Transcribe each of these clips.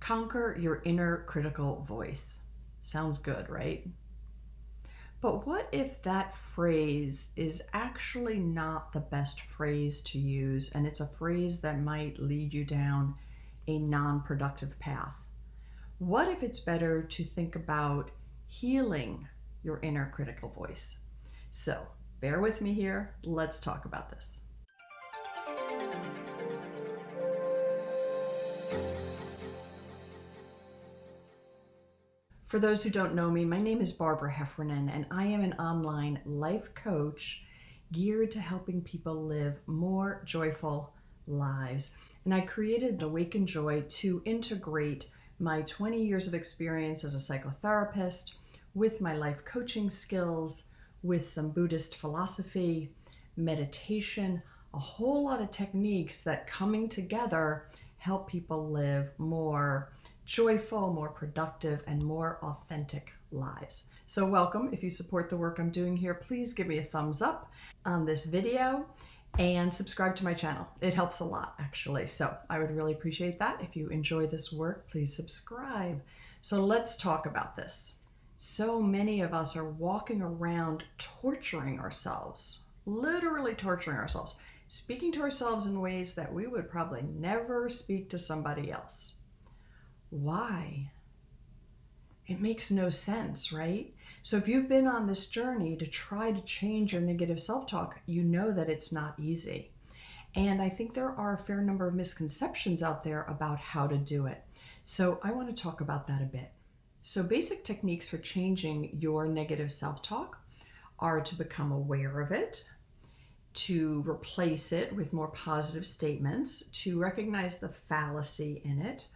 Conquer your inner critical voice. Sounds good, right? But what if that phrase is actually not the best phrase to use, and it's a phrase that might lead you down a non-productive path? What if it's better to think about healing your inner critical voice? So, bear with me here. Let's talk about this. For those who don't know me, my name is Barbara Heffernan, and I am an online life coach geared to helping people live more joyful lives. And I created Awaken Joy to integrate my 20 years of experience as a psychotherapist with my life coaching skills, with some Buddhist philosophy, meditation, a whole lot of techniques that coming together help people live more joyful, more productive, and more authentic lives. So welcome. If you support the work I'm doing here, please give me a thumbs up on this video and subscribe to my channel. It helps a lot, actually. So I would really appreciate that. If you enjoy this work, please subscribe. So let's talk about this. So many of us are walking around torturing ourselves, literally torturing ourselves, speaking to ourselves in ways that we would probably never speak to somebody else. Why? It makes no sense, right? So if you've been on this journey to try to change your negative self-talk, you know that it's not easy. And I think there are a fair number of misconceptions out there about how to do it. So I want to talk about that a bit. So basic techniques for changing your negative self-talk are to become aware of it, to replace it with more positive statements, to recognize the fallacy in it,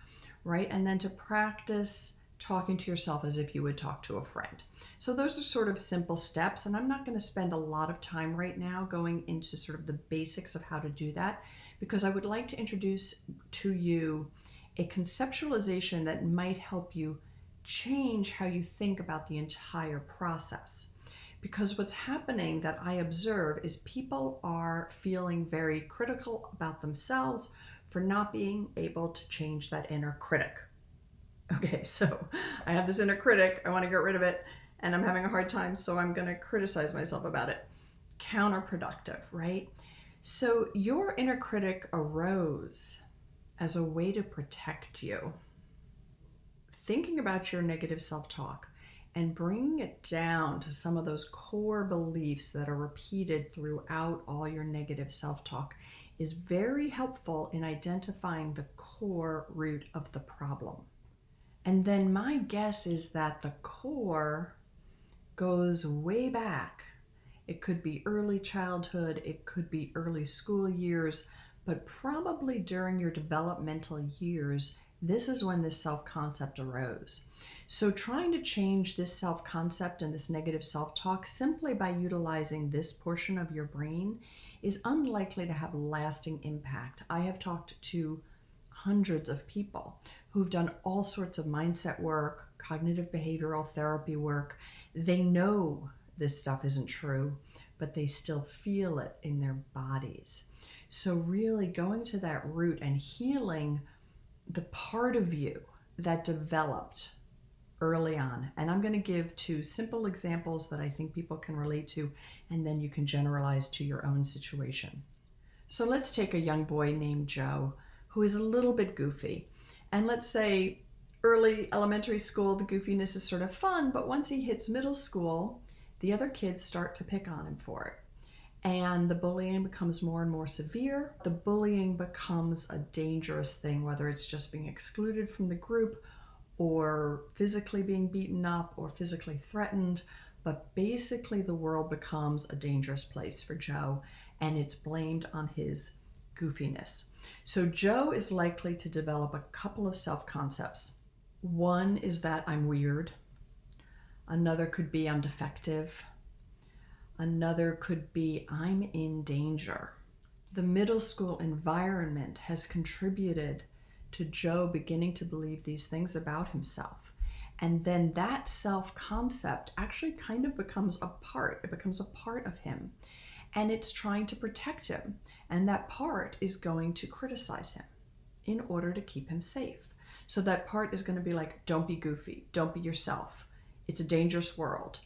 right? And then to practice talking to yourself as if you would talk to a friend. So those are sort of simple steps, and I'm not going to spend a lot of time right now going into sort of the basics of how to do that, because I would like to introduce to you a conceptualization that might help you change how you think about the entire process. Because what's happening that I observe is people are feeling very critical about themselves for not being able to change that inner critic. Okay, so I have this inner critic, I want to get rid of it, and I'm having a hard time, so I'm going to criticize myself about it. Counterproductive, right? So your inner critic arose as a way to protect you. Thinking about your negative self-talk and bringing it down to some of those core beliefs that are repeated throughout all your negative self-talk is very helpful in identifying the core root of the problem. And then my guess is that the core goes way back. It could be early childhood, it could be early school years, but probably during your developmental years, this is when this self-concept arose. So trying to change this self-concept and this negative self-talk simply by utilizing this portion of your brain is unlikely to have lasting impact. I have talked to hundreds of people who've done all sorts of mindset work, cognitive behavioral therapy work. They know this stuff isn't true, but they still feel it in their bodies. So really going to that root and healing the part of you that developed early on. And I'm going to give two simple examples that I think people can relate to, and then you can generalize to your own situation. So let's take a young boy named Joe who is a little bit goofy. And let's say early elementary school, the goofiness is sort of fun, but once he hits middle school, the other kids start to pick on him for it. And the bullying becomes more and more severe. The bullying becomes a dangerous thing, whether it's just being excluded from the group or physically being beaten up or physically threatened. But basically the world becomes a dangerous place for Joe, and it's blamed on his goofiness. So Joe is likely to develop a couple of self-concepts. One is that I'm weird. Another could be I'm defective. Another could be I'm in danger. The middle school environment has contributed to Joe beginning to believe these things about himself. And then that self-concept actually kind of becomes a part. It becomes a part of him. And it's trying to protect him. And that part is going to criticize him in order to keep him safe. So that part is going to be like, don't be goofy, don't be yourself. It's a dangerous world.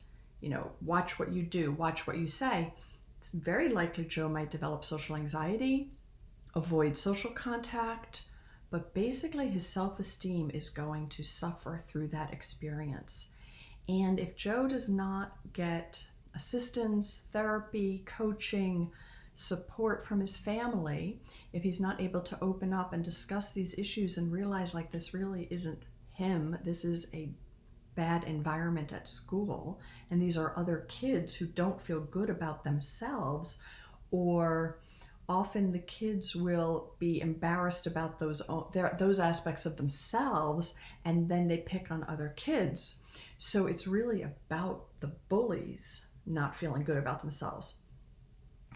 Watch what you do, watch what you say. It's very likely Joe might develop social anxiety, avoid social contact, but basically his self-esteem is going to suffer through that experience. And if Joe does not get assistance, therapy, coaching, support from his family, if he's not able to open up and discuss these issues and realize like this really isn't him, this is a bad environment at school, and these are other kids who don't feel good about themselves, or often the kids will be embarrassed about those aspects of themselves, and then they pick on other kids. So it's really about the bullies not feeling good about themselves.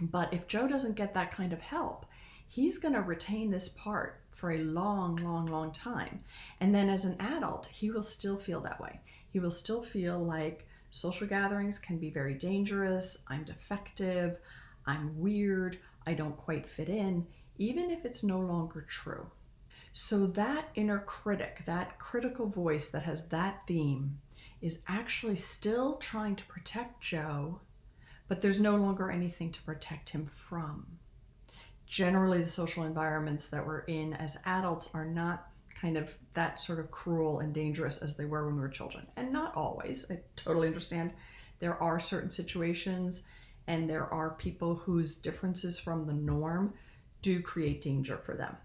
But if Joe doesn't get that kind of help, he's going to retain this part for a long, long, long time. And then as an adult, he will still feel that way. He will still feel like social gatherings can be very dangerous. I'm defective. I'm weird. I don't quite fit in, even if it's no longer true. So that inner critic, that critical voice that has that theme, is actually still trying to protect Joe, but there's no longer anything to protect him from. Generally, the social environments that we're in as adults are not kind of that sort of cruel and dangerous as they were when we were children. And not always. I totally understand. There are certain situations and there are people whose differences from the norm do create danger for them.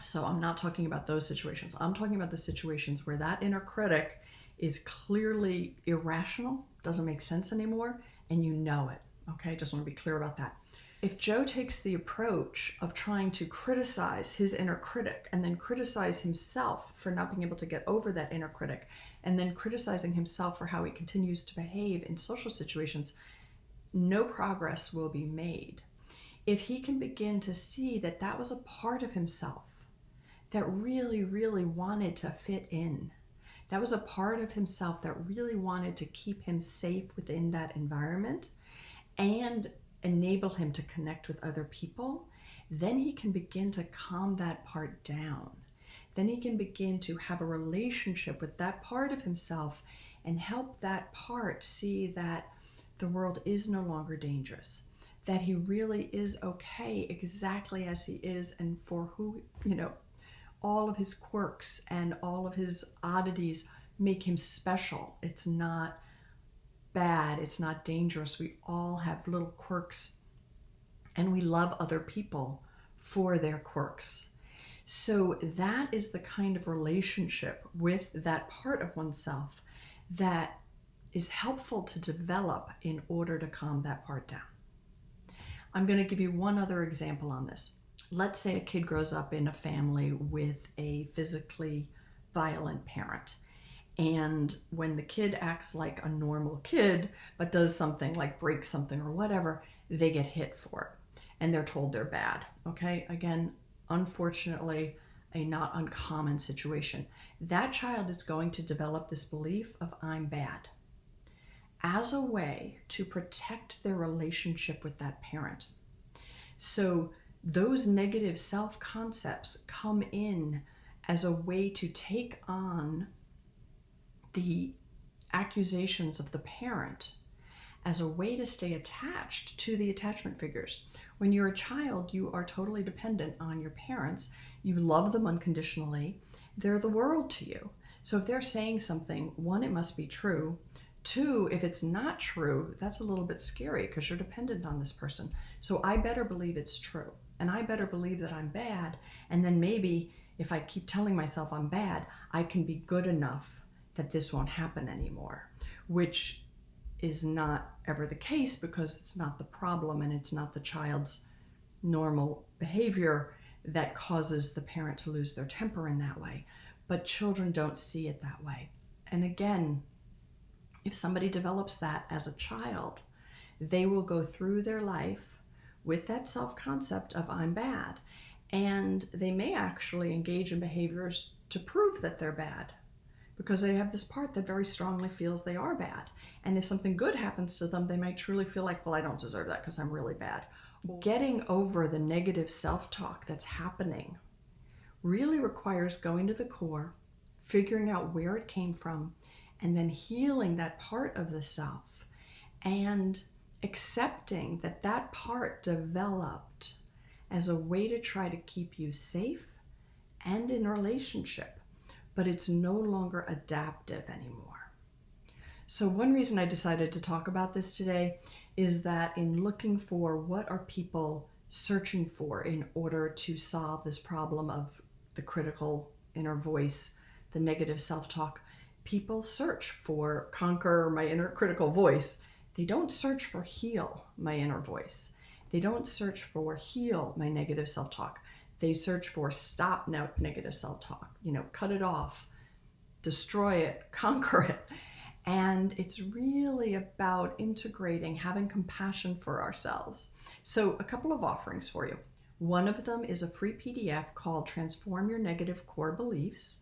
So I'm not talking about those situations. I'm talking about the situations where that inner critic is clearly irrational, doesn't make sense anymore, and you know it. Okay, just want to be clear about that. If Joe takes the approach of trying to criticize his inner critic and then criticize himself for not being able to get over that inner critic, and then criticizing himself for how he continues to behave in social situations, no progress will be made. If he can begin to see that that was a part of himself that really, really wanted to fit in, that was a part of himself that really wanted to keep him safe within that environment and enable him to connect with other people, then he can begin to calm that part down. Then he can begin to have a relationship with that part of himself and help that part see that the world is no longer dangerous, that he really is okay exactly as he is, and for who, all of his quirks and all of his oddities make him special. It's not bad. It's not dangerous. We all have little quirks and we love other people for their quirks. So that is the kind of relationship with that part of oneself that is helpful to develop in order to calm that part down. I'm going to give you one other example on this. Let's say a kid grows up in a family with a physically violent parent. And when the kid acts like a normal kid, but does something like breaks something or whatever, they get hit for it. And they're told they're bad. Okay? Again, unfortunately, a not uncommon situation. That child is going to develop this belief of I'm bad as a way to protect their relationship with that parent. So those negative self-concepts come in as a way to take on the accusations of the parent as a way to stay attached to the attachment figures. When you're a child, you are totally dependent on your parents. You love them unconditionally. They're the world to you. So if they're saying something, one, it must be true. Two, if it's not true, that's a little bit scary because you're dependent on this person. So I better believe it's true. And I better believe that I'm bad. And then maybe if I keep telling myself I'm bad, I can be good enough that this won't happen anymore, which is not ever the case because it's not the problem and it's not the child's normal behavior that causes the parent to lose their temper in that way. But children don't see it that way. And again, if somebody develops that as a child, they will go through their life with that self-concept of I'm bad. And they may actually engage in behaviors to prove that they're bad because they have this part that very strongly feels they are bad. And if something good happens to them, they might truly feel like, well, I don't deserve that because I'm really bad. Getting over the negative self-talk that's happening really requires going to the core, figuring out where it came from, and then healing that part of the self and accepting that that part developed as a way to try to keep you safe and in relationship, but it's no longer adaptive anymore. So one reason I decided to talk about this today is that in looking for what are people searching for in order to solve this problem of the critical inner voice, the negative self-talk, people search for conquer my inner critical voice. They don't search for heal my inner voice. They don't search for heal my negative self-talk. They search for stop negative self-talk, cut it off, destroy it, conquer it. And it's really about integrating, having compassion for ourselves. So a couple of offerings for you. One of them is a free PDF called Transform Your Negative Core Beliefs.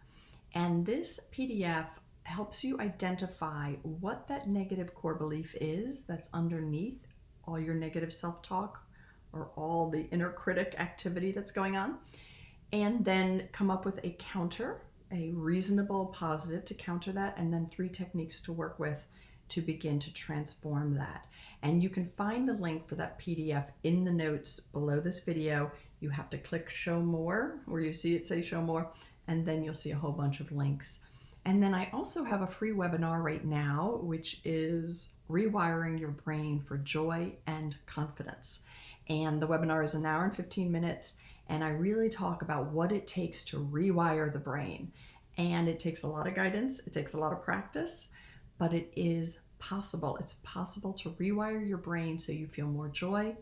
And this PDF helps you identify what that negative core belief is that's underneath all your negative self-talk or all the inner critic activity that's going on, and then come up with a counter, a reasonable positive to counter that, and then 3 techniques to work with to begin to transform that. And you can find the link for that PDF in the notes below this video. You have to click show more where you see it say show more, and then you'll see a whole bunch of links. And then I also have a free webinar right now, which is rewiring your brain for joy and confidence. And the webinar is 1 hour and 15 minutes. And I really talk about what it takes to rewire the brain. And it takes a lot of guidance, it takes a lot of practice, but it is possible. It's possible to rewire your brain so you feel more joy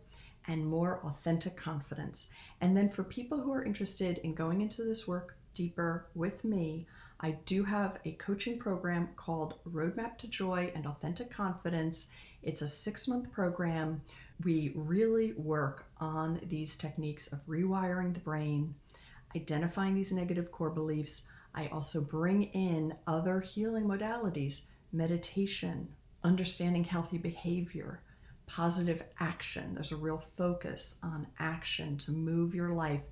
and more authentic confidence. And then for people who are interested in going into this work deeper with me, I do have a coaching program called Roadmap to Joy and Authentic Confidence. It's a 6-month program. We really work on these techniques of rewiring the brain, identifying these negative core beliefs. I also bring in other healing modalities, meditation, understanding healthy behavior, positive action. There's a real focus on action to move your life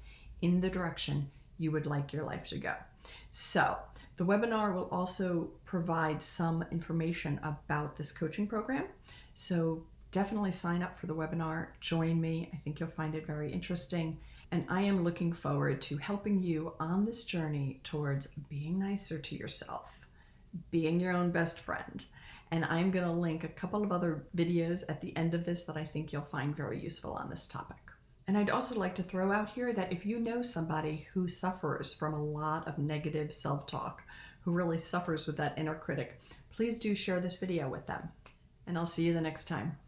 in the direction you would like your life to go. So the webinar will also provide some information about this coaching program. So definitely sign up for the webinar, join me. I think you'll find it very interesting. And I am looking forward to helping you on this journey towards being nicer to yourself, being your own best friend. And I'm going to link a couple of other videos at the end of this that I think you'll find very useful on this topic. And I'd also like to throw out here that if you know somebody who suffers from a lot of negative self-talk, who really suffers with that inner critic, please do share this video with them. And I'll see you the next time.